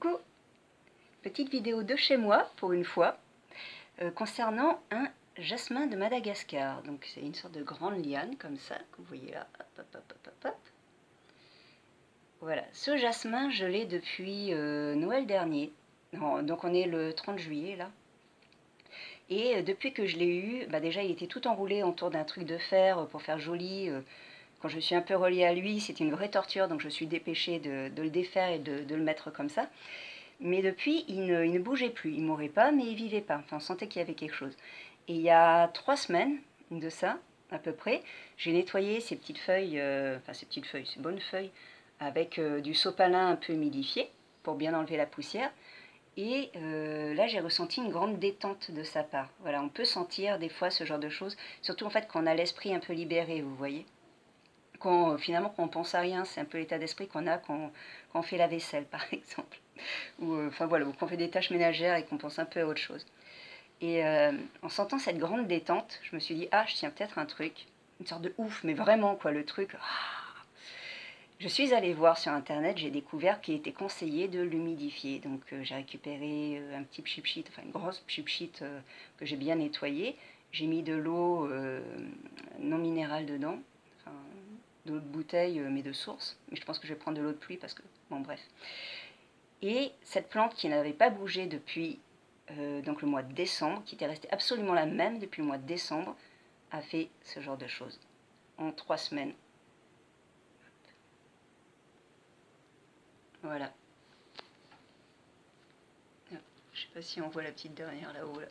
Coucou! Petite vidéo de chez moi, pour une fois, concernant un jasmin de Madagascar. Donc c'est une sorte de grande liane, comme ça, que vous voyez là. Hop, hop, hop, hop, hop. Voilà, ce jasmin, je l'ai depuis Noël dernier. Non, donc on est le 30 juillet, là. Et depuis que je l'ai eu, bah déjà il était tout enroulé autour d'un truc de fer pour faire joli. Quand je me suis un peu reliée à lui, c'était une vraie torture, donc je suis dépêchée de le défaire et de le mettre comme ça. Mais depuis, il ne bougeait plus. Il ne mourait pas, mais il vivait pas. Enfin, on sentait qu'il y avait quelque chose. Et il y a 3 semaines de ça, à peu près, j'ai nettoyé ces petites feuilles, ces bonnes feuilles, avec du sopalin un peu humidifié, pour bien enlever la poussière. Et là, j'ai ressenti une grande détente de sa part. Voilà, on peut sentir des fois ce genre de choses, surtout en fait quand on a l'esprit un peu libéré, vous voyez. Finalement, quand on pense à rien, c'est un peu l'état d'esprit qu'on a quand on fait la vaisselle, par exemple. Ou enfin voilà, ou qu'on fait des tâches ménagères et qu'on pense un peu à autre chose. Et en sentant cette grande détente, je me suis dit, ah, je tiens peut-être un truc, une sorte de ouf, mais vraiment quoi, le truc. Je suis allée voir sur internet, j'ai découvert qu'il était conseillé de l'humidifier. Donc j'ai récupéré un petit pchipchit, enfin une grosse pchipchit que j'ai bien nettoyée. J'ai mis de l'eau non minérale dedans, enfin d'eau de bouteille mais de source. Mais je pense que je vais prendre de l'eau de pluie parce que, bon bref. Et cette plante qui n'avait pas bougé depuis donc le mois de décembre, qui était restée absolument la même depuis le mois de décembre, a fait ce genre de choses en 3 semaines. Voilà. Je ne sais pas si on voit la petite dernière là-haut. Là.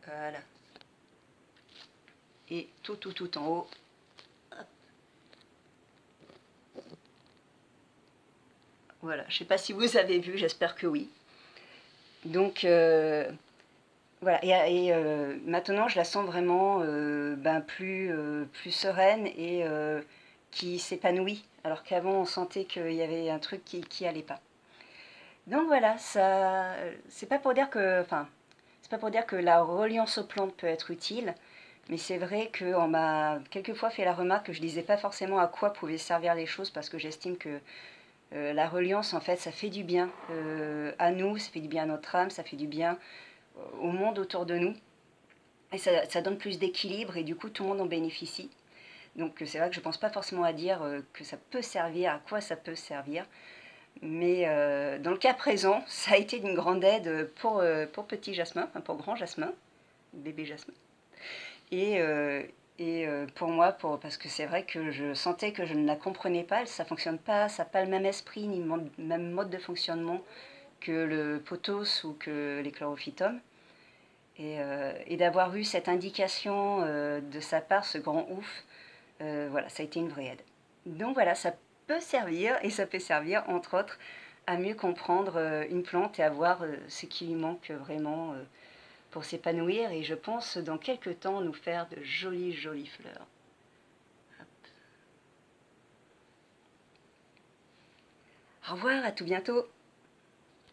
Voilà. Et tout en haut. Hop. Voilà. Je ne sais pas si vous avez vu, j'espère que oui. Donc voilà. Et maintenant, je la sens vraiment plus sereine et qui s'épanouit. Alors qu'avant, on sentait qu'il y avait un truc qui allait pas. Donc voilà, ça, c'est pas pour dire que, enfin, c'est pas pour dire que la reliance aux plantes peut être utile, mais c'est vrai qu'on m'a quelquefois fait la remarque que je disais pas forcément à quoi pouvaient servir les choses parce que j'estime que la reliance, en fait, ça fait du bien à nous, ça fait du bien à notre âme, ça fait du bien au monde autour de nous. Et ça donne plus d'équilibre et du coup, tout le monde en bénéficie. Donc c'est vrai que je pense pas forcément à dire que ça peut servir, à quoi ça peut servir. Mais dans le cas présent, ça a été d'une grande aide pour petit Jasmin, enfin pour grand Jasmin, bébé Jasmin. Et, pour moi, parce que c'est vrai que je sentais que je ne la comprenais pas, ça ne fonctionne pas, ça n'a pas le même esprit ni le même mode de fonctionnement que le pothos ou que les chlorophytum. Et d'avoir eu cette indication de sa part, ce grand ouf, voilà, ça a été une vraie aide. Donc voilà, ça peut servir, et ça peut servir, entre autres, à mieux comprendre une plante et à voir ce qui lui manque vraiment pour s'épanouir, et je pense, dans quelques temps, nous faire de jolies, jolies fleurs. Hop. Au revoir, à tout bientôt!